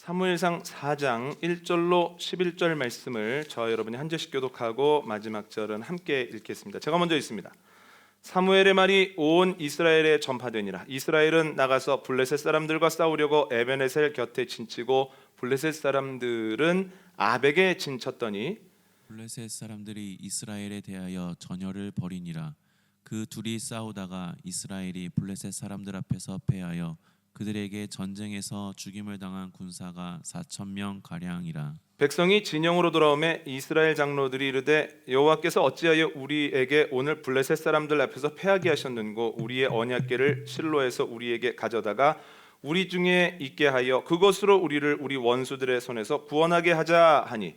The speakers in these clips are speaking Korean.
사무엘상 4장 1절로 11절 말씀을 저와 여러분이 한 절씩 교독하고 마지막 절은 함께 읽겠습니다. 제가 먼저 읽습니다. 사무엘의 말이 온 이스라엘에 전파되니라. 이스라엘은 나가서 블레셋 사람들과 싸우려고 에베네셀 곁에 진치고 블레셋 사람들은 아벡에 진쳤더니 블레셋 사람들이 이스라엘에 대하여 전열을 벌이니라. 그 둘이 싸우다가 이스라엘이 블레셋 사람들 앞에서 패하여 그들에게 전쟁에서 죽임을 당한 군사가 4,000명 가량이라. 백성이 진영으로 돌아오매 이스라엘 장로들이 이르되 여호와께서 어찌하여 우리에게 오늘 블레셋 사람들 앞에서 패하게 하셨는고 우리의 언약궤를 실로에서 우리에게 가져다가 우리 중에 있게 하여 그것으로 우리를 우리 원수들의 손에서 구원하게 하자 하니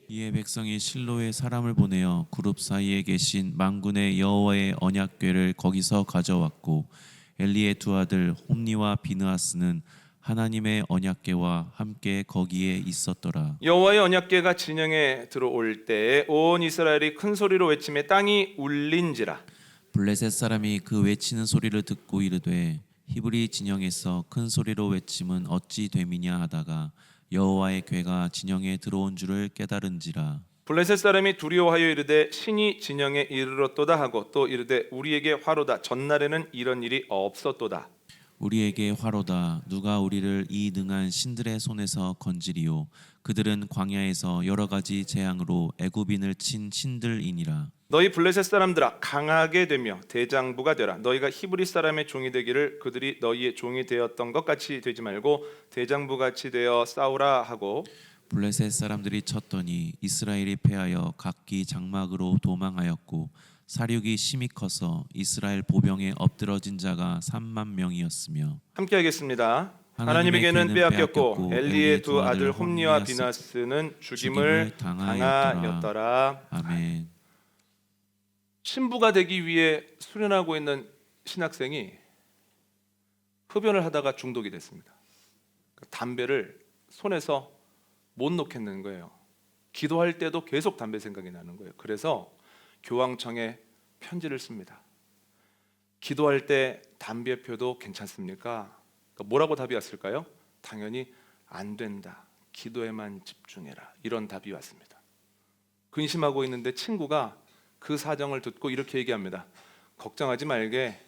이에 백성이 실로에 사람을 보내어 그룹 사이에 계신 만군의 여호와의 언약궤를 거기서 가져왔고 엘리의 두 아들 홈니와 비느하스는 하나님의 언약궤와 함께 거기에 있었더라. 여호와의 언약궤가 진영에 들어올 때에 온 이스라엘이 큰 소리로 외치며 땅이 울린지라. 블레셋 사람이 그 외치는 소리를 듣고 이르되 히브리 진영에서 큰 소리로 외침은 어찌 됨이냐 하다가 여호와의 궤가 진영에 들어온 줄을 깨달은지라. 블레셋 사람이 두려워하여 이르되 신이 진영에 이르렀도다 하고 또 이르되 우리에게 화로다. 전날에는 이런 일이 없었도다. 우리에게 화로다. 누가 우리를 이 능한 신들의 손에서 건지리요. 그들은 광야에서 여러 가지 재앙으로 애굽인을 친 신들이니라. 너희 블레셋 사람들아 강하게 되며 대장부가 되라. 너희가 히브리 사람의 종이 되기를 그들이 너희의 종이 되었던 것 같이 되지 말고 대장부 같이 되어 싸우라 하고 블레셋 사람들이 쳤더니 이스라엘이 패하여 각기 장막으로 도망하였고 사륙이 심히 커서 이스라엘 보병에 엎드러진 자가 3만 명이었으며 함께 하겠습니다. 하나님에게는 빼앗겼고 엘리의 두 아들 홈니와 비나스는 죽임을 당하였더라. 아멘. 신부가 되기 위해 수련하고 있는 신학생이 흡연을 하다가 중독이 됐습니다. 담배를 손에서 못 놓겠는 거예요. 기도할 때도 계속 담배 생각이 나는 거예요. 그래서 교황청에 편지를 씁니다. 기도할 때 담배 펴도 괜찮습니까? 뭐라고 답이 왔을까요? 당연히 안 된다. 기도에만 집중해라. 이런 답이 왔습니다. 근심하고 있는데 친구가 그 사정을 듣고 이렇게 얘기합니다. 걱정하지 말게.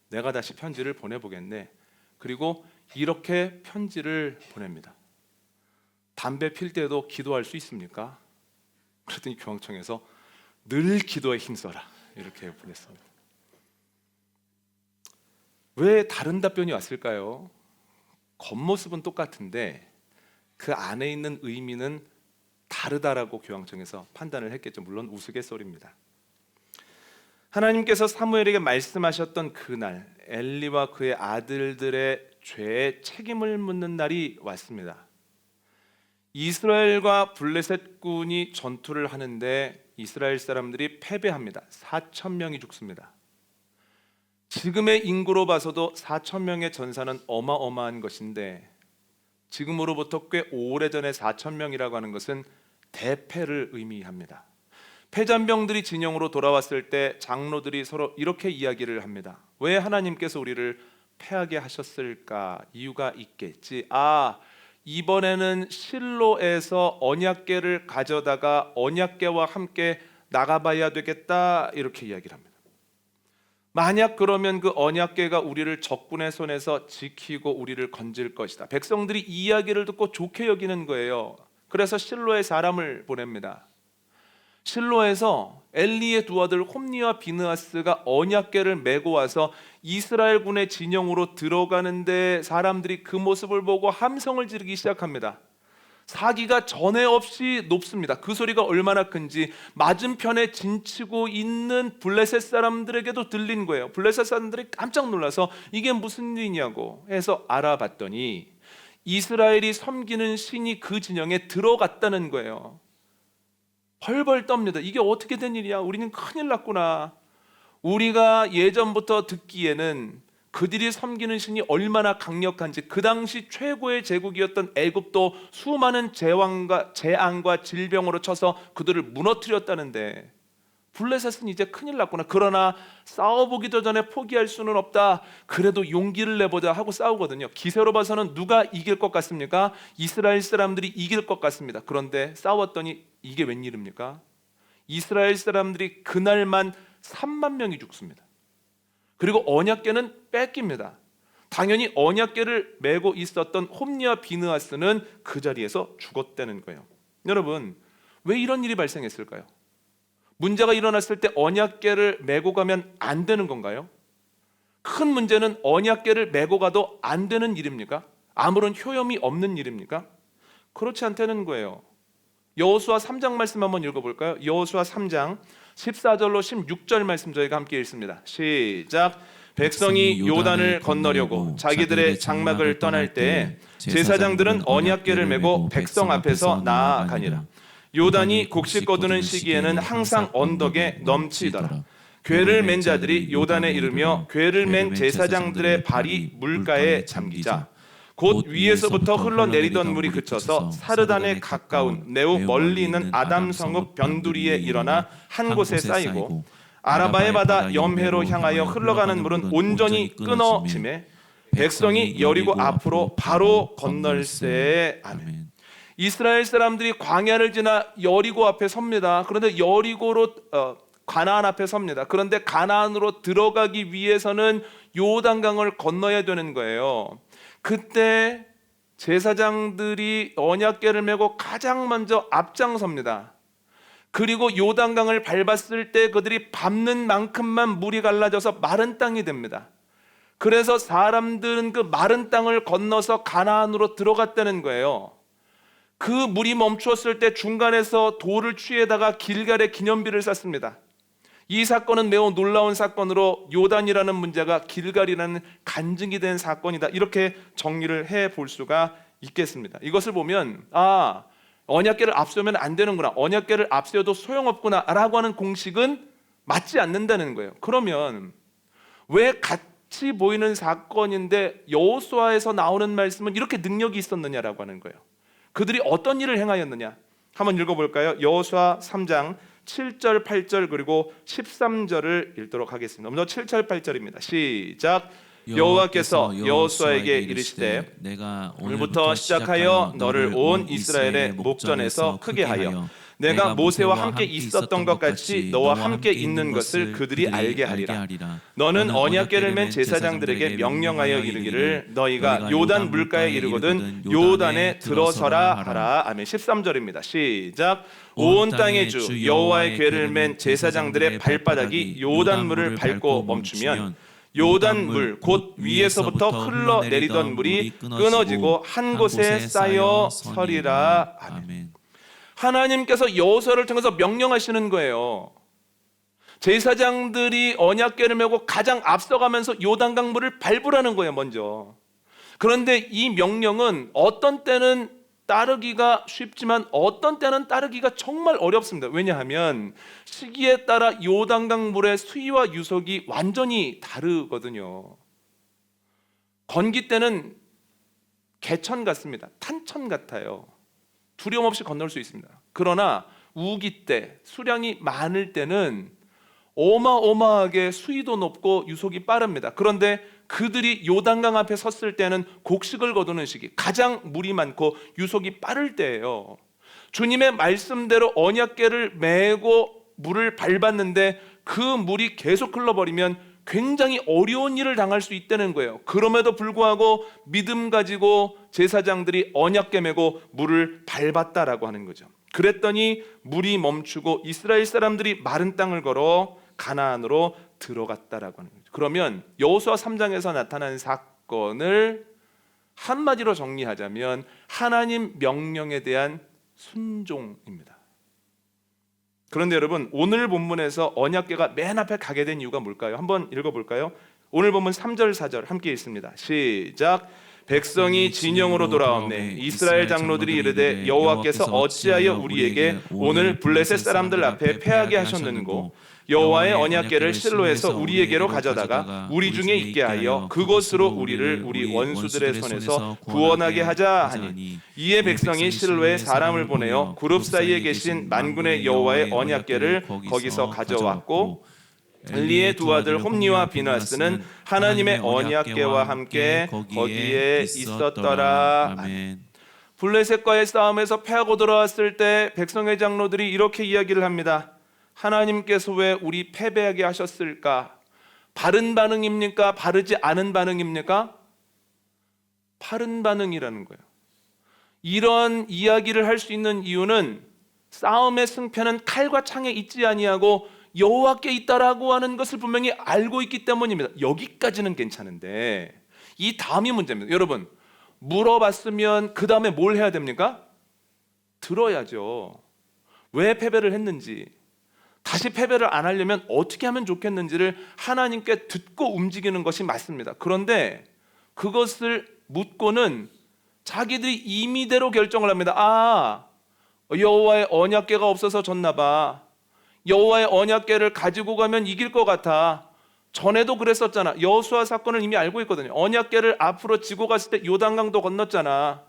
내가 다시 편지를 보내보겠네. 그리고 이렇게 편지를 보냅니다. 담배 필 때도 기도할 수 있습니까? 그랬더니 교황청에서 늘 기도에 힘써라 이렇게 보냈습니다. 왜 다른 답변이 왔을까요? 겉모습은 똑같은데 그 안에 있는 의미는 다르다라고 교황청에서 판단을 했겠죠. 물론 우스갯소리입니다. 하나님께서 사무엘에게 말씀하셨던 그날 엘리와 그의 아들들의 죄의 책임을 묻는 날이 왔습니다. 이스라엘과 블레셋군이 전투를 하는데 이스라엘 사람들이 패배합니다. 4,000명이 죽습니다. 지금의 인구로 봐서도 4,000명의 전사는 어마어마한 것인데 지금으로부터 꽤 오래전에 4,000명이라고 하는 것은 대패를 의미합니다. 패잔병들이 진영으로 돌아왔을 때 장로들이 서로 이렇게 이야기를 합니다. 왜 하나님께서 우리를 패하게 하셨을까? 이유가 있겠지. 이번에는 실로에서 언약궤를 가져다가 언약궤와 함께 나가봐야 되겠다 이렇게 이야기를 합니다. 만약 그러면 그 언약궤가 우리를 적군의 손에서 지키고 우리를 건질 것이다. 백성들이 이 이야기를 듣고 좋게 여기는 거예요. 그래서 실로에 사람을 보냅니다. 실로에서 엘리의 두 아들 홈니와 비느하스가 언약궤를 메고 와서 이스라엘군의 진영으로 들어가는데 사람들이 그 모습을 보고 함성을 지르기 시작합니다. 사기가 전에 없이 높습니다. 그 소리가 얼마나 큰지 맞은편에 진치고 있는 블레셋 사람들에게도 들린 거예요. 블레셋 사람들이 깜짝 놀라서 이게 무슨 일이냐고 해서 알아봤더니 이스라엘이 섬기는 신이 그 진영에 들어갔다는 거예요. 벌벌 떱니다. 이게 어떻게 된 일이야? 우리는 큰일 났구나. 우리가 예전부터 듣기에는 그들이 섬기는 신이 얼마나 강력한지 그 당시 최고의 제국이었던 애굽도 수많은 재앙과 질병으로 쳐서 그들을 무너뜨렸다는데 블레셋은 이제 큰일 났구나. 그러나 싸워보기도 전에 포기할 수는 없다. 그래도 용기를 내보자 하고 싸우거든요. 기세로 봐서는 누가 이길 것 같습니까? 이스라엘 사람들이 이길 것 같습니다. 그런데 싸웠더니 이게 웬일입니까? 이스라엘 사람들이 그날만 3만 명이 죽습니다. 그리고 언약궤는 뺏깁니다. 당연히 언약궤를 메고 있었던 홈니와 비느하스는 그 자리에서 죽었다는 거예요. 여러분, 왜 이런 일이 발생했을까요? 문제가 일어났을 때 언약궤를 메고 가면 안 되는 건가요? 큰 문제는 언약궤를 메고 가도 안 되는 일입니까? 아무런 효험이 없는 일입니까? 그렇지 않다는 거예요. 여호수아 3장 말씀 한번 읽어볼까요? 여호수아 3장 14절로 16절 말씀 저희가 함께 읽습니다. 시작. 백성이 요단을 건너려고 자기들의 장막을 떠날 때에 제사장들은 언약궤를 메고 백성 앞에서 나아가니라. 요단이 곡식 거두는 시기에는 항상 언덕에 넘치더라. 궤를 맨 자들이 요단에 이르며 궤를 맨 제사장들의 발이 물가에 잠기자 곧 위에서부터 흘러내리던 물이 그쳐서 사르단에 가까운 매우 멀리 있는 아담 성읍 변두리에 일어나 한 곳에 쌓이고 아라바의 바다 염해로 향하여 흘러가는 물은 온전히 끊어지매 백성이 여리고 앞으로 바로 건널세. 아멘. 이스라엘 사람들이 광야를 지나 여리고 앞에 섭니다. 그런데 여리고로 가나안 앞에 섭니다. 그런데 가나안으로 들어가기 위해서는 요단강을 건너야 되는 거예요. 그때 제사장들이 언약궤를 메고 가장 먼저 앞장섭니다. 그리고 요단강을 밟았을 때 그들이 밟는 만큼만 물이 갈라져서 마른 땅이 됩니다. 그래서 사람들은 그 마른 땅을 건너서 가나안으로 들어갔다는 거예요. 그 물이 멈추었을 때 중간에서 돌을 취해다가 길갈에 기념비를 쌓습니다. 이 사건은 매우 놀라운 사건으로 요단이라는 문제가 길갈이라는 간증이 된 사건이다. 이렇게 정리를 해볼 수가 있겠습니다. 이것을 보면 언약궤를 앞세우면 안 되는구나, 언약궤를 앞세워도 소용없구나 라고 하는 공식은 맞지 않는다는 거예요. 그러면 왜 같이 보이는 사건인데 여호수아에서 나오는 말씀은 이렇게 능력이 있었느냐라고 하는 거예요. 그들이 어떤 일을 행하였느냐 한번 읽어볼까요? 여호수아 3장 7절 8절 그리고 13절을 읽도록 하겠습니다. 먼저 7절 8절입니다. 시작. 여호와께서 여호수아에게 이르시되 내가 오늘부터 시작하여 너를 온 이스라엘의 목전에서 크게 하여 내가 모세와 함께 있었던 것 같이 너와 함께 있는 것을 그들이 알게 하리라. 너는 언약궤를 맨 제사장들에게 명령하여 이르기를 너희가 요단 물가에 이르거든 요단에 들어서라 하라. 아멘. 13절입니다. 시작. 온 땅의 주 여호와의 궤를 맨 제사장들의 발바닥이 요단물을 밟고 멈추면 요단물 곧 위에서부터 흘러내리던 물이 끊어지고 한 곳에 쌓여 서리라. 아멘. 하나님께서 여호수아를 통해서 명령하시는 거예요. 제사장들이 언약궤를 메고 가장 앞서가면서 요단강 물을 밟으라는 거예요, 먼저. 그런데 이 명령은 어떤 때는 따르기가 쉽지만 어떤 때는 따르기가 정말 어렵습니다. 왜냐하면 시기에 따라 요단강 물의 수위와 유속이 완전히 다르거든요. 건기 때는 개천 같습니다. 탄천 같아요. 두려움 없이 건널 수 있습니다. 그러나 우기 때, 수량이 많을 때는 어마어마하게 수위도 높고 유속이 빠릅니다. 그런데 그들이 요단강 앞에 섰을 때는 곡식을 거두는 시기, 가장 물이 많고 유속이 빠를 때예요. 주님의 말씀대로 언약궤를 메고 물을 밟았는데 그 물이 계속 흘러버리면 굉장히 어려운 일을 당할 수 있다는 거예요. 그럼에도 불구하고 믿음 가지고 제사장들이 언약궤 메고 물을 밟았다라고 하는 거죠. 그랬더니 물이 멈추고 이스라엘 사람들이 마른 땅을 걸어 가나안으로 들어갔다라고 하는 거죠. 그러면 여호수아 3장에서 나타난 사건을 한마디로 정리하자면 하나님 명령에 대한 순종입니다. 그런데 여러분, 오늘 본문에서 언약궤가 맨 앞에 가게 된 이유가 뭘까요? 한번 읽어볼까요? 오늘 본문 3절 4절 함께 읽습니다. 시작. 백성이 진영으로 돌아오매 이스라엘 장로들이 이르되 여호와께서 어찌하여 우리에게 오늘 블레셋 사람들 앞에 패하게 하셨는고 여호와의 언약궤를 실로에서 우리에게로 가져다가 우리 중에 있게 하여 그곳으로 우리를 우리 원수들의 손에서 구원하게 하자 하니, 이에 백성이 실로에 사람을 보내어 그룹 사이에 계신 만군의 여호와의 언약궤를 거기서 가져왔고, 엘리의 두 아들 홈니와 비느하스는 하나님의 언약궤와 함께 거기에 있었더라. 아멘. 블레셋과의 싸움에서 패하고 돌아왔을 때 백성의 장로들이 이렇게 이야기를 합니다. 하나님께서 왜 우리 패배하게 하셨을까? 바른 반응입니까? 바르지 않은 반응입니까? 바른 반응이라는 거예요. 이런 이야기를 할 수 있는 이유는 싸움의 승패는 칼과 창에 있지 아니하고 여호와께 있다라고 하는 것을 분명히 알고 있기 때문입니다. 여기까지는 괜찮은데 이 다음이 문제입니다. 여러분, 물어봤으면 그 다음에 뭘 해야 됩니까? 들어야죠. 왜 패배를 했는지, 다시 패배를 안 하려면 어떻게 하면 좋겠는지를 하나님께 듣고 움직이는 것이 맞습니다. 그런데 그것을 묻고는 자기들이 임의대로 결정을 합니다. 여호와의 언약궤가 없어서 졌나 봐. 여호와의 언약궤를 가지고 가면 이길 것 같아. 전에도 그랬었잖아. 여호수아 사건을 이미 알고 있거든요. 언약궤를 앞으로 지고 갔을 때 요단강도 건넜잖아.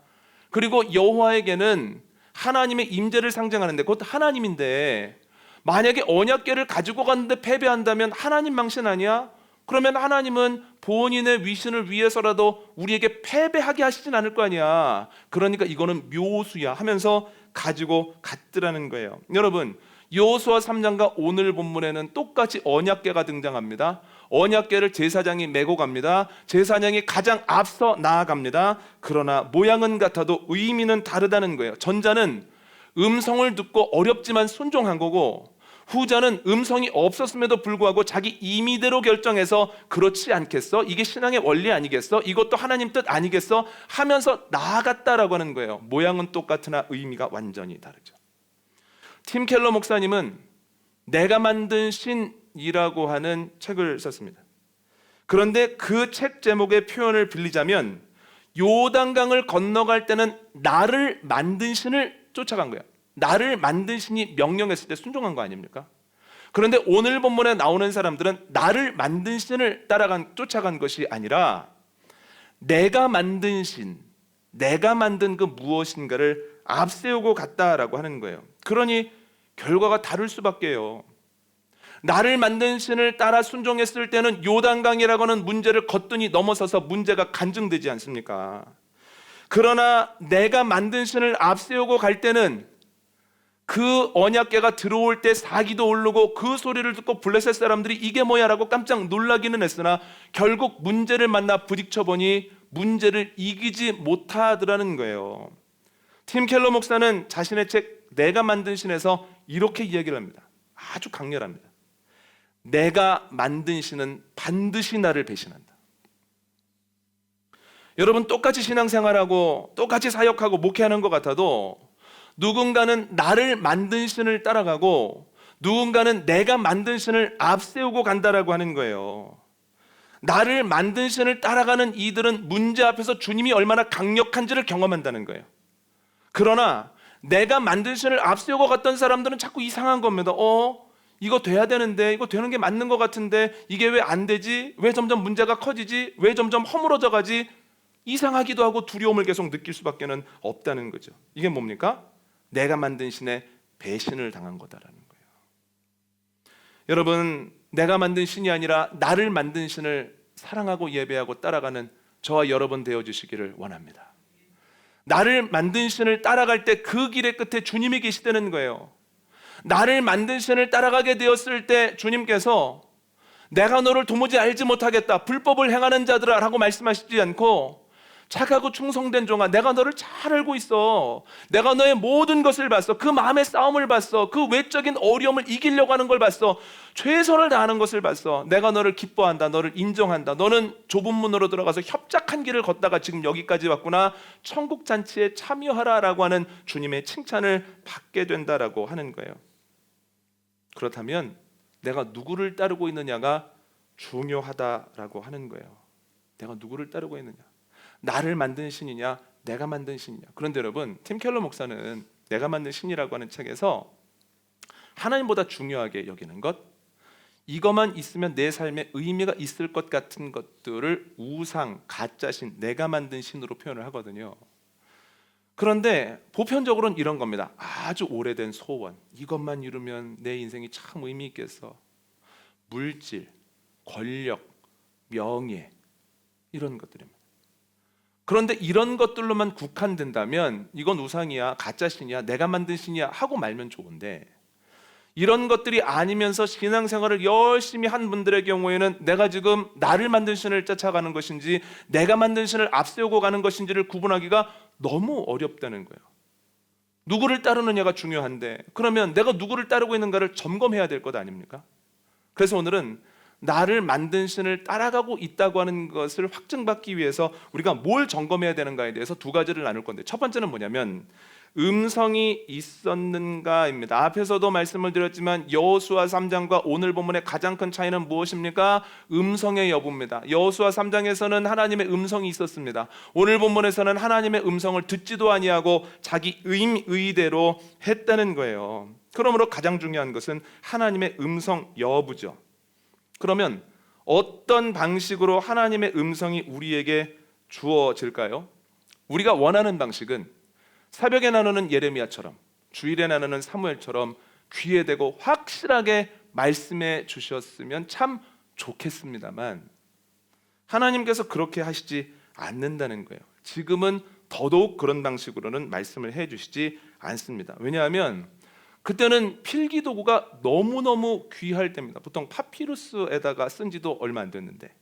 그리고 여호와에게는 하나님의 임재를 상징하는데, 그것도 하나님인데 만약에 언약궤를 가지고 갔는데 패배한다면 하나님 망신 아니야? 그러면 하나님은 본인의 위신을 위해서라도 우리에게 패배하게 하시진 않을 거 아니야. 그러니까 이거는 묘수야 하면서 가지고 갔더라는 거예요. 여러분, 여호수아 3장과 오늘 본문에는 똑같이 언약궤가 등장합니다. 언약궤를 제사장이 메고 갑니다. 제사장이 가장 앞서 나아갑니다. 그러나 모양은 같아도 의미는 다르다는 거예요. 전자는 음성을 듣고 어렵지만 순종한 거고, 후자는 음성이 없었음에도 불구하고 자기 임의대로 결정해서 그렇지 않겠어? 이게 신앙의 원리 아니겠어? 이것도 하나님 뜻 아니겠어? 하면서 나아갔다라고 하는 거예요. 모양은 똑같으나 의미가 완전히 다르죠. 팀 켈러 목사님은 내가 만든 신이라고 하는 책을 썼습니다. 그런데 그 책 제목의 표현을 빌리자면 요단강을 건너갈 때는 나를 만든 신을 쫓아간 거예요. 나를 만든 신이 명령했을 때 순종한 거 아닙니까? 그런데 오늘 본문에 나오는 사람들은 나를 만든 신을 쫓아간 것이 아니라 내가 만든 신, 내가 만든 그 무엇인가를 앞세우고 갔다라고 하는 거예요. 그러니 결과가 다를 수밖에요. 나를 만든 신을 따라 순종했을 때는 요단강이라고 하는 문제를 거뜬히 넘어서서 문제가 간증되지 않습니까? 그러나 내가 만든 신을 앞세우고 갈 때는 그 언약궤가 들어올 때 사기도 오르고 그 소리를 듣고 블레셋 사람들이 이게 뭐야 라고 깜짝 놀라기는 했으나 결국 문제를 만나 부딪혀보니 문제를 이기지 못하더라는 거예요. 팀 켈러 목사는 자신의 책 내가 만든 신에서 이렇게 이야기를 합니다. 아주 강렬합니다. 내가 만든 신은 반드시 나를 배신한다. 여러분, 똑같이 신앙생활하고 똑같이 사역하고 목회하는 것 같아도 누군가는 나를 만든 신을 따라가고 누군가는 내가 만든 신을 앞세우고 간다라고 하는 거예요. 나를 만든 신을 따라가는 이들은 문제 앞에서 주님이 얼마나 강력한지를 경험한다는 거예요. 그러나 내가 만든 신을 앞세우고 갔던 사람들은 자꾸 이상한 겁니다. 이거 돼야 되는데, 이거 되는 게 맞는 것 같은데 이게 왜 안 되지? 왜 점점 문제가 커지지? 왜 점점 허물어져 가지? 이상하기도 하고 두려움을 계속 느낄 수밖에 없다는 거죠. 이게 뭡니까? 내가 만든 신에 배신을 당한 거다라는 거예요. 여러분, 내가 만든 신이 아니라 나를 만든 신을 사랑하고 예배하고 따라가는 저와 여러분 되어주시기를 원합니다. 나를 만든 신을 따라갈 때 그 길의 끝에 주님이 계시다는 거예요. 나를 만든 신을 따라가게 되었을 때 주님께서 내가 너를 도무지 알지 못하겠다, 불법을 행하는 자들아 라고 말씀하시지 않고 착하고 충성된 종아, 내가 너를 잘 알고 있어. 내가 너의 모든 것을 봤어. 그 마음의 싸움을 봤어. 그 외적인 어려움을 이기려고 하는 걸 봤어. 최선을 다하는 것을 봤어. 내가 너를 기뻐한다. 너를 인정한다. 너는 좁은 문으로 들어가서 협착한 길을 걷다가 지금 여기까지 왔구나. 천국 잔치에 참여하라라고 하는 주님의 칭찬을 받게 된다라고 하는 거예요. 그렇다면 내가 누구를 따르고 있느냐가 중요하다라고 하는 거예요. 내가 누구를 따르고 있느냐? 나를 만든 신이냐, 내가 만든 신이냐. 그런데 여러분, 팀 켈러 목사는 내가 만든 신이라고 하는 책에서 하나님보다 중요하게 여기는 것, 이것만 있으면 내 삶에 의미가 있을 것 같은 것들을 우상, 가짜신, 내가 만든 신으로 표현을 하거든요. 그런데 보편적으로는 이런 겁니다. 아주 오래된 소원, 이것만 이루면 내 인생이 참 의미 있겠어. 물질, 권력, 명예, 이런 것들입니다. 그런데 이런 것들로만 국한된다면 이건 우상이야, 가짜신이야, 내가 만든 신이야 하고 말면 좋은데, 이런 것들이 아니면서 신앙생활을 열심히 한 분들의 경우에는 내가 지금 나를 만든 신을 쫓아가는 것인지 내가 만든 신을 앞세우고 가는 것인지를 구분하기가 너무 어렵다는 거예요. 누구를 따르느냐가 중요한데, 그러면 내가 누구를 따르고 있는가를 점검해야 될 것 아닙니까? 그래서 오늘은 나를 만든 신을 따라가고 있다고 하는 것을 확증받기 위해서 우리가 뭘 점검해야 되는가에 대해서 두 가지를 나눌 건데, 첫 번째는 뭐냐면 음성이 있었는가입니다. 앞에서도 말씀을 드렸지만 여호수아 3장과 오늘 본문의 가장 큰 차이는 무엇입니까? 음성의 여부입니다. 여호수아 3장에서는 하나님의 음성이 있었습니다. 오늘 본문에서는 하나님의 음성을 듣지도 아니하고 자기 의대로 했다는 거예요. 그러므로 가장 중요한 것은 하나님의 음성 여부죠. 그러면 어떤 방식으로 하나님의 음성이 우리에게 주어질까요? 우리가 원하는 방식은 새벽에 나누는 예레미야처럼, 주일에 나누는 사무엘처럼 귀에 대고 확실하게 말씀해 주셨으면 참 좋겠습니다만, 하나님께서 그렇게 하시지 않는다는 거예요. 지금은 더더욱 그런 방식으로는 말씀을 해 주시지 않습니다. 왜냐하면 그때는 필기도구가 너무너무 귀할 때입니다. 보통 파피루스에다가 쓴 지도 얼마 안 됐는데,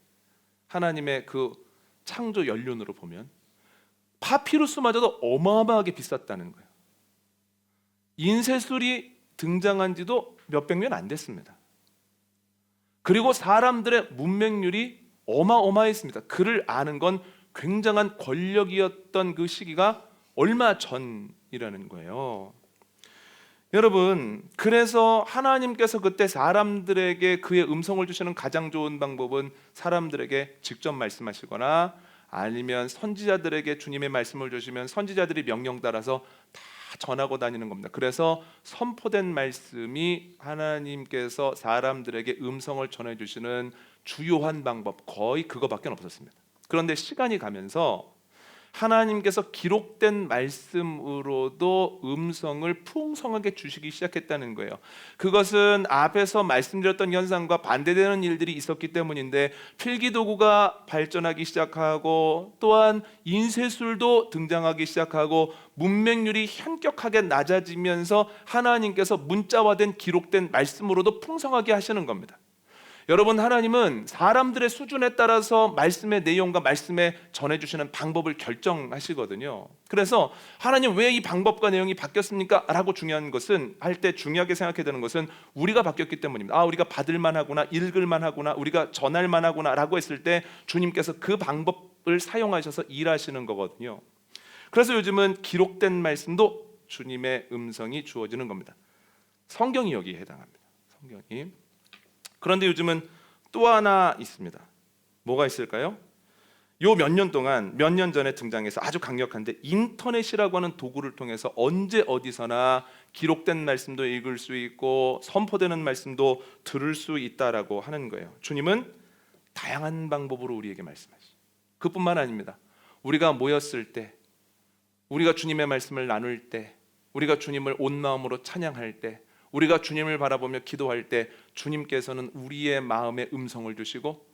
하나님의 그 창조 연륜으로 보면 파피루스마저도 어마어마하게 비쌌다는 거예요. 인쇄술이 등장한 지도 몇백 년 안 됐습니다. 그리고 사람들의 문맹률이 어마어마했습니다. 글을 아는 건 굉장한 권력이었던 그 시기가 얼마 전이라는 거예요. 여러분, 그래서 하나님께서 그때 사람들에게 그의 음성을 주시는 가장 좋은 방법은 사람들에게 직접 말씀하시거나 아니면 선지자들에게 주님의 말씀을 주시면 선지자들이 명령 따라서 다 전하고 다니는 겁니다. 그래서 선포된 말씀이 하나님께서 사람들에게 음성을 전해주시는 주요한 방법, 거의 그거밖에 없었습니다. 그런데 시간이 가면서 하나님께서 기록된 말씀으로도 음성을 풍성하게 주시기 시작했다는 거예요. 그것은 앞에서 말씀드렸던 현상과 반대되는 일들이 있었기 때문인데, 필기도구가 발전하기 시작하고 또한 인쇄술도 등장하기 시작하고 문맹률이 현격하게 낮아지면서 하나님께서 문자화된 기록된 말씀으로도 풍성하게 하시는 겁니다. 여러분, 하나님은 사람들의 수준에 따라서 말씀의 내용과 말씀에 전해주시는 방법을 결정하시거든요. 그래서 하나님 왜 이 방법과 내용이 바뀌었습니까? 라고 중요한 것은, 할 때 중요하게 생각해야 되는 것은 우리가 바뀌었기 때문입니다. 우리가 받을만 하구나, 읽을만 하구나, 우리가 전할만 하구나 라고 했을 때 주님께서 그 방법을 사용하셔서 일하시는 거거든요. 그래서 요즘은 기록된 말씀도 주님의 음성이 주어지는 겁니다. 성경이 여기에 해당합니다. 성경이. 그런데 요즘은 또 하나 있습니다. 뭐가 있을까요? 요 몇 년 동안, 몇 년 전에 등장해서 아주 강력한데, 인터넷이라고 하는 도구를 통해서 언제 어디서나 기록된 말씀도 읽을 수 있고 선포되는 말씀도 들을 수 있다라고 하는 거예요. 주님은 다양한 방법으로 우리에게 말씀하시죠. 그뿐만 아닙니다. 우리가 모였을 때, 우리가 주님의 말씀을 나눌 때, 우리가 주님을 온 마음으로 찬양할 때, 우리가 주님을 바라보며 기도할 때 주님께서는 우리의 마음에 음성을 주시고,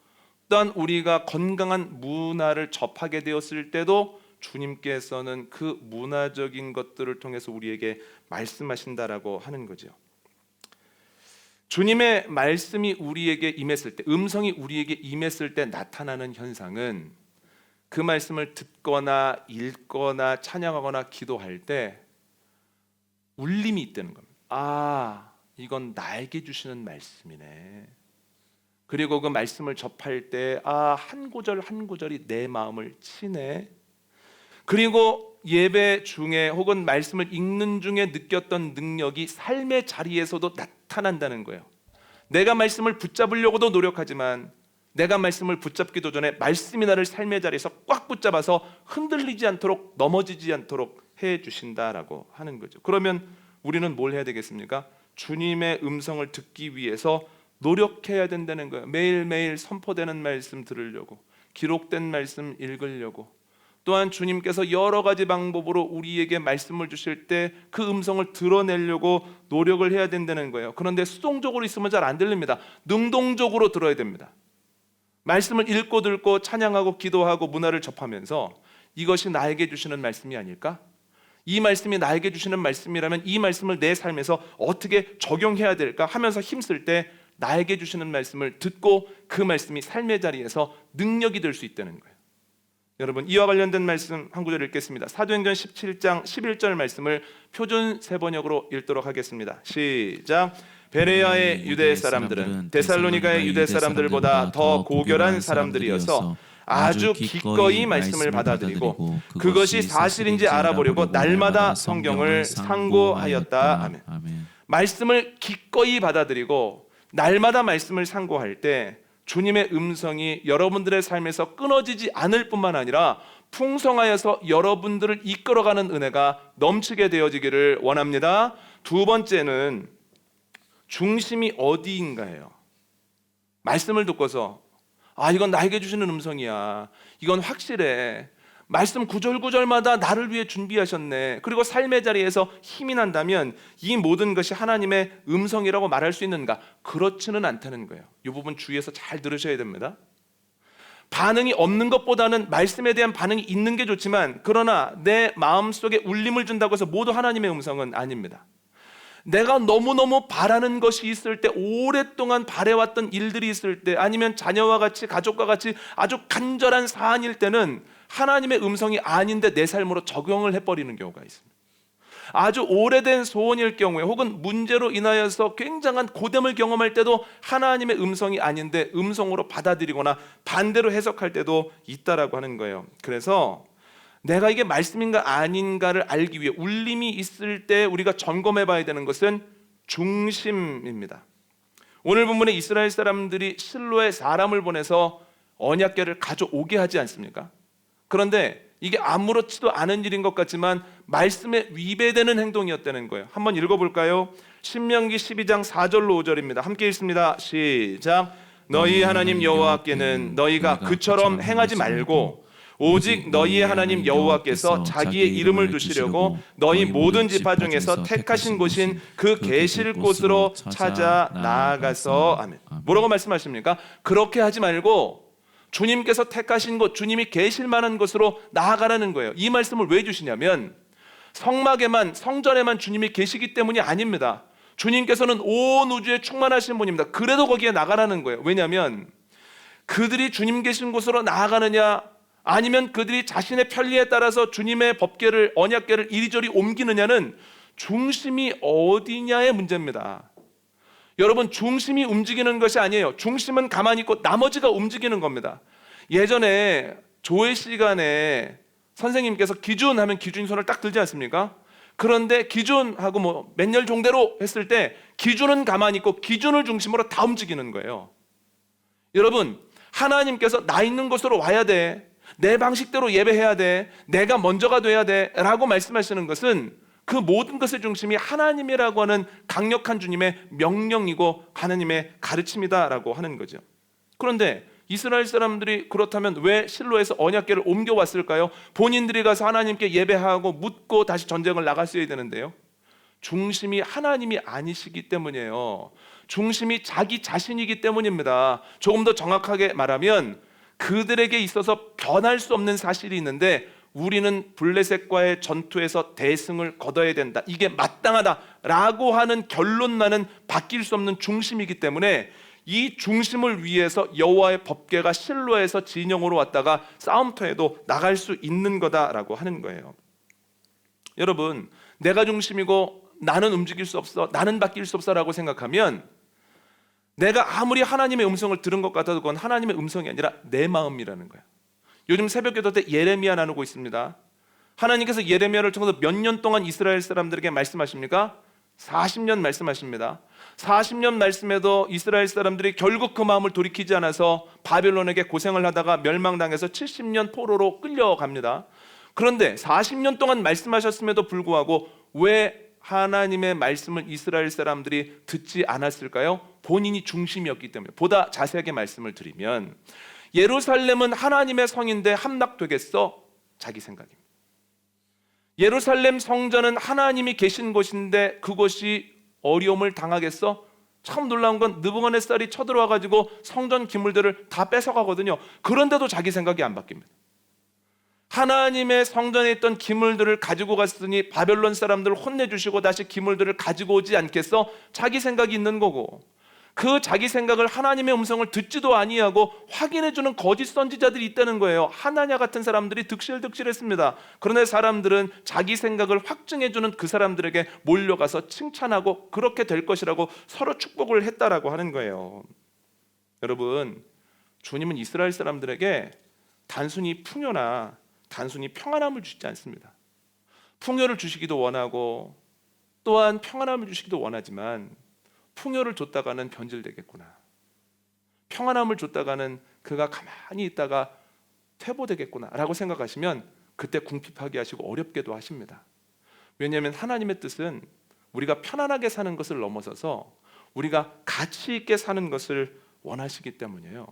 또한 우리가 건강한 문화를 접하게 되었을 때도 주님께서는 그 문화적인 것들을 통해서 우리에게 말씀하신다라고 하는 거죠. 주님의 말씀이 우리에게 임했을 때, 음성이 우리에게 임했을 때 나타나는 현상은, 그 말씀을 듣거나 읽거나 찬양하거나 기도할 때 울림이 있다는 겁니다. 이건 나에게 주시는 말씀이네. 그리고 그 말씀을 접할 때 한 구절 한 구절이 내 마음을 치네. 그리고 예배 중에 혹은 말씀을 읽는 중에 느꼈던 능력이 삶의 자리에서도 나타난다는 거예요. 내가 말씀을 붙잡으려고도 노력하지만 내가 말씀을 붙잡기도 전에 말씀이 나를 삶의 자리에서 꽉 붙잡아서 흔들리지 않도록, 넘어지지 않도록 해 주신다라고 하는 거죠. 그러면 우리는 뭘 해야 되겠습니까? 주님의 음성을 듣기 위해서 노력해야 된다는 거예요. 매일매일 선포되는 말씀 들으려고, 기록된 말씀 읽으려고, 또한 주님께서 여러 가지 방법으로 우리에게 말씀을 주실 때 그 음성을 드러내려고 노력을 해야 된다는 거예요. 그런데 수동적으로 있으면 잘 안 들립니다. 능동적으로 들어야 됩니다. 말씀을 읽고 듣고 찬양하고 기도하고 문화를 접하면서 이것이 나에게 주시는 말씀이 아닐까? 이 말씀이 나에게 주시는 말씀이라면 이 말씀을 내 삶에서 어떻게 적용해야 될까 하면서 힘쓸 때 나에게 주시는 말씀을 듣고 그 말씀이 삶의 자리에서 능력이 될 수 있다는 거예요. 여러분, 이와 관련된 말씀 한 구절 읽겠습니다. 사도행전 17장 11절 말씀을 표준 세번역으로 읽도록 하겠습니다. 시작. 베레아의 유대 사람들은 데살로니가의 유대 사람들보다 더 고결한 사람들이어서 아주 기꺼이 말씀을 받아들이고 그것이 사실인지 알아보려고 날마다 성경을 상고하였다. 아멘. 말씀을 기꺼이 받아들이고 날마다 말씀을 상고할 때 주님의 음성이 여러분들의 삶에서 끊어지지 않을 뿐만 아니라 풍성하여서 여러분들을 이끌어가는 은혜가 넘치게 되어지기를 원합니다. 두 번째는 중심이 어디인가예요. 말씀을 듣고서 이건 나에게 주시는 음성이야, 이건 확실해, 말씀 구절구절마다 나를 위해 준비하셨네, 그리고 삶의 자리에서 힘이 난다면 이 모든 것이 하나님의 음성이라고 말할 수 있는가? 그렇지는 않다는 거예요. 이 부분 주의해서 잘 들으셔야 됩니다. 반응이 없는 것보다는 말씀에 대한 반응이 있는 게 좋지만, 그러나 내 마음속에 울림을 준다고 해서 모두 하나님의 음성은 아닙니다. 내가 너무너무 바라는 것이 있을 때, 오랫동안 바래왔던 일들이 있을 때, 아니면 자녀와 같이 가족과 같이 아주 간절한 사안일 때는 하나님의 음성이 아닌데 내 삶으로 적용을 해버리는 경우가 있습니다. 아주 오래된 소원일 경우에 혹은 문제로 인하여서 굉장한 고됨을 경험할 때도 하나님의 음성이 아닌데 음성으로 받아들이거나 반대로 해석할 때도 있다라고 하는 거예요. 그래서 내가 이게 말씀인가 아닌가를 알기 위해 울림이 있을 때 우리가 점검해 봐야 되는 것은 중심입니다. 오늘 본문에 이스라엘 사람들이 실로에 사람을 보내서 언약궤를 가져오게 하지 않습니까? 그런데 이게 아무렇지도 않은 일인 것 같지만 말씀에 위배되는 행동이었다는 거예요. 한번 읽어볼까요? 신명기 12장 4절로 5절입니다. 함께 읽습니다. 시작. 너희 하나님 여호와께는 너희가 그처럼 행하지 말고 오직 너희의 하나님 여호와께서 자기의 이름을 두시려고 너희 모든 지파 중에서 택하신 곳인 그 계실 곳으로 찾아 나아가서. 아멘. 뭐라고 말씀하십니까? 그렇게 하지 말고 주님께서 택하신 곳, 주님이 계실 만한 곳으로 나아가라는 거예요. 이 말씀을 왜 주시냐면 성막에만, 성전에만 주님이 계시기 때문이 아닙니다. 주님께서는 온 우주에 충만하신 분입니다. 그래도 거기에 나가라는 거예요. 왜냐하면 그들이 주님 계신 곳으로 나아가느냐, 아니면 그들이 자신의 편리에 따라서 주님의 법궤를, 언약궤를 이리저리 옮기느냐는 중심이 어디냐의 문제입니다. 여러분, 중심이 움직이는 것이 아니에요. 중심은 가만히 있고 나머지가 움직이는 겁니다. 예전에 조회 시간에 선생님께서 기준하면 기준선을 딱 들지 않습니까? 그런데 기준하고 몇 년 종대로 했을 때 기준은 가만히 있고 기준을 중심으로 다 움직이는 거예요. 여러분, 하나님께서 나 있는 곳으로 와야 돼, 내 방식대로 예배해야 돼, 내가 먼저가 돼야 돼 라고 말씀하시는 것은 그 모든 것의 중심이 하나님이라고 하는 강력한 주님의 명령이고 하나님의 가르침이다라고 하는 거죠. 그런데 이스라엘 사람들이 그렇다면 왜 실로에서 언약궤를 옮겨왔을까요? 본인들이 가서 하나님께 예배하고 묻고 다시 전쟁을 나갔어야 되는데요. 중심이 하나님이 아니시기 때문이에요. 중심이 자기 자신이기 때문입니다. 조금 더 정확하게 말하면 그들에게 있어서 변할 수 없는 사실이 있는데 우리는 블레셋과의 전투에서 대승을 거둬야 된다, 이게 마땅하다라고 하는 결론만은 바뀔 수 없는 중심이기 때문에 이 중심을 위해서 여호와의 법궤가 실로에서 진영으로 왔다가 싸움터에도 나갈 수 있는 거다라고 하는 거예요. 여러분, 내가 중심이고 나는 움직일 수 없어, 나는 바뀔 수 없어라고 생각하면 내가 아무리 하나님의 음성을 들은 것 같아도 그건 하나님의 음성이 아니라 내 마음이라는 거예요. 요즘 새벽기도 때 예레미야 나누고 있습니다. 하나님께서 예레미야를 통해서 몇 년 동안 이스라엘 사람들에게 말씀하십니까? 40년 말씀하십니다. 40년 말씀에도 이스라엘 사람들이 결국 그 마음을 돌이키지 않아서 바벨론에게 고생을 하다가 멸망당해서 70년 포로로 끌려갑니다. 그런데 40년 동안 말씀하셨음에도 불구하고 왜 하나님의 말씀을 이스라엘 사람들이 듣지 않았을까요? 본인이 중심이었기 때문에. 보다 자세하게 말씀을 드리면 예루살렘은 하나님의 성인데 함락되겠어? 자기 생각입니다. 예루살렘 성전은 하나님이 계신 곳인데 그곳이 어려움을 당하겠어? 참 놀라운 건 느부갓네살이 쳐들어와 가지고 성전 기물들을 다 뺏어가거든요. 그런데도 자기 생각이 안 바뀝니다. 하나님의 성전에 있던 기물들을 가지고 갔으니 바벨론 사람들을 혼내주시고 다시 기물들을 가지고 오지 않겠어? 자기 생각이 있는 거고, 그 자기 생각을 하나님의 음성을 듣지도 아니하고 확인해주는 거짓 선지자들이 있다는 거예요. 하나냐 같은 사람들이 득실득실했습니다. 그런데 사람들은 자기 생각을 확증해주는 그 사람들에게 몰려가서 칭찬하고 그렇게 될 것이라고 서로 축복을 했다라고 하는 거예요. 여러분, 주님은 이스라엘 사람들에게 단순히 풍요나 단순히 평안함을 주시지 않습니다. 풍요를 주시기도 원하고 또한 평안함을 주시기도 원하지만, 풍요를 줬다가는 변질되겠구나, 평안함을 줬다가는 그가 가만히 있다가 퇴보되겠구나 라고 생각하시면 그때 궁핍하게 하시고 어렵게도 하십니다. 왜냐하면 하나님의 뜻은 우리가 편안하게 사는 것을 넘어서서 우리가 가치 있게 사는 것을 원하시기 때문이에요.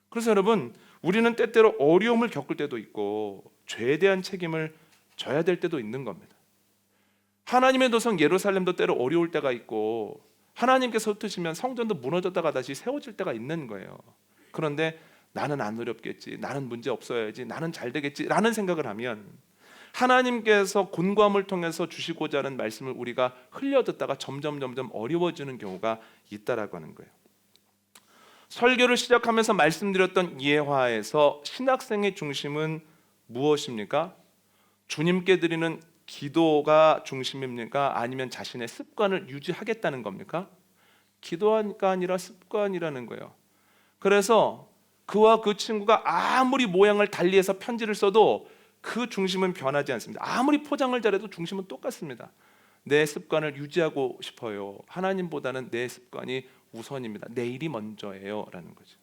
그래서 여러분, 우리는 때때로 어려움을 겪을 때도 있고 죄에 대한 책임을 져야 될 때도 있는 겁니다. 하나님의 도성 예루살렘도 때로 어려울 때가 있고 하나님께서 흩으시면 성전도 무너졌다가 다시 세워질 때가 있는 거예요. 그런데 나는 안 어렵겠지, 나는 문제 없어야지, 나는 잘 되겠지 라는 생각을 하면 하나님께서 곤고함을 통해서 주시고자 하는 말씀을 우리가 흘려듣다가 점점 어려워지는 경우가 있다라고 하는 거예요. 설교를 시작하면서 말씀드렸던 예화에서 신학생의 중심은 무엇입니까? 주님께 드리는 기도가 중심입니까? 아니면 자신의 습관을 유지하겠다는 겁니까? 기도가 아니라 습관이라는 거예요. 그래서 그와 그 친구가 아무리 모양을 달리해서 편지를 써도 그 중심은 변하지 않습니다. 아무리 포장을 잘해도 중심은 똑같습니다. 내 습관을 유지하고 싶어요. 하나님보다는 내 습관이 우선입니다. 내 일이 먼저예요 라는 거죠.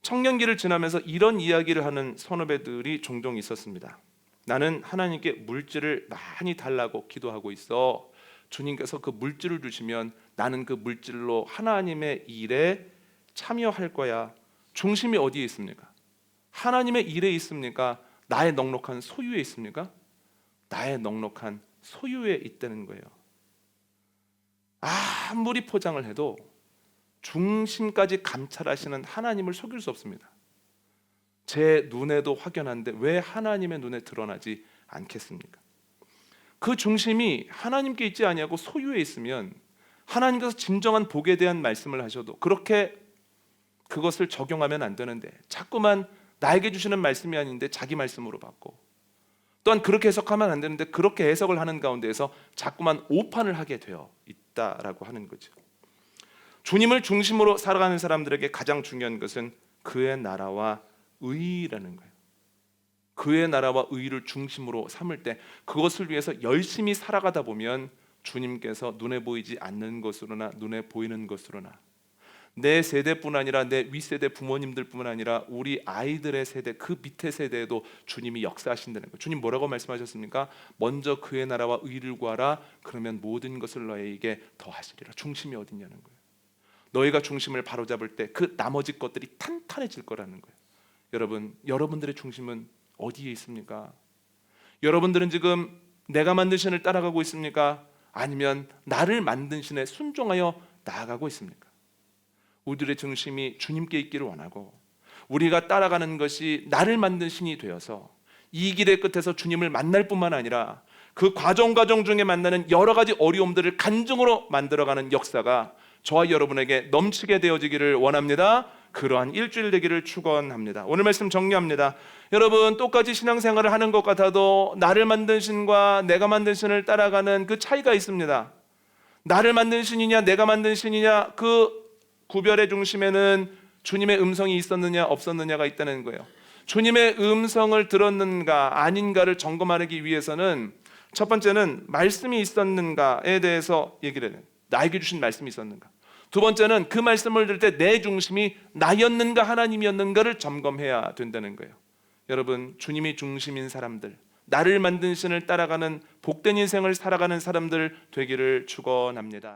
청년기를 지나면서 이런 이야기를 하는 선후배들이 종종 있었습니다. 나는 하나님께 물질을 많이 달라고 기도하고 있어. 주님께서 그 물질을 주시면 나는 그 물질로 하나님의 일에 참여할 거야. 중심이 어디에 있습니까? 하나님의 일에 있습니까? 나의 넉넉한 소유에 있습니까? 나의 넉넉한 소유에 있다는 거예요. 아무리 포장을 해도 중심까지 감찰하시는 하나님을 속일 수 없습니다. 제 눈에도 확연한데 왜 하나님의 눈에 드러나지 않겠습니까? 그 중심이 하나님께 있지 아니하고 소유에 있으면 하나님께서 진정한 복에 대한 말씀을 하셔도 그렇게 그것을 적용하면 안 되는데 자꾸만 나에게 주시는 말씀이 아닌데 자기 말씀으로 받고, 또한 그렇게 해석하면 안 되는데 그렇게 해석을 하는 가운데에서 자꾸만 오판을 하게 되어 있다라고 하는 거죠. 주님을 중심으로 살아가는 사람들에게 가장 중요한 것은 그의 나라와 의라는 거예요. 그의 나라와 의를 중심으로 삼을 때 그것을 위해서 열심히 살아가다 보면 주님께서 눈에 보이지 않는 것으로나 눈에 보이는 것으로나 내 세대뿐 아니라 내 윗세대 부모님들뿐만 아니라 우리 아이들의 세대, 그 밑에 세대에도 주님이 역사하신다는 거예요. 주님 뭐라고 말씀하셨습니까? 먼저 그의 나라와 의를 구하라. 그러면 모든 것을 너에게 더하시리라. 중심이 어디냐는 거예요. 너희가 중심을 바로잡을 때 그 나머지 것들이 탄탄해질 거라는 거예요. 여러분, 여러분들의 중심은 어디에 있습니까? 여러분들은 지금 내가 만든 신을 따라가고 있습니까? 아니면 나를 만든 신에 순종하여 나아가고 있습니까? 우리들의 중심이 주님께 있기를 원하고 우리가 따라가는 것이 나를 만든 신이 되어서 이 길의 끝에서 주님을 만날 뿐만 아니라 그 과정 중에 만나는 여러 가지 어려움들을 간증으로 만들어가는 역사가 저와 여러분에게 넘치게 되어지기를 원합니다. 그러한 일주일 되기를 축원합니다. 오늘 말씀 정리합니다. 여러분, 똑같이 신앙생활을 하는 것 같아도 나를 만든 신과 내가 만든 신을 따라가는 그 차이가 있습니다. 나를 만든 신이냐 내가 만든 신이냐, 그 구별의 중심에는 주님의 음성이 있었느냐 없었느냐가 있다는 거예요. 주님의 음성을 들었는가 아닌가를 점검하기 위해서는 첫 번째는 말씀이 있었는가에 대해서 얘기를 해요. 나에게 주신 말씀이 있었는가. 두 번째는 그 말씀을 들을 때 내 중심이 나였는가 하나님이었는가를 점검해야 된다는 거예요. 여러분, 주님이 중심인 사람들, 나를 만든 신을 따라가는 복된 인생을 살아가는 사람들 되기를 축원합니다.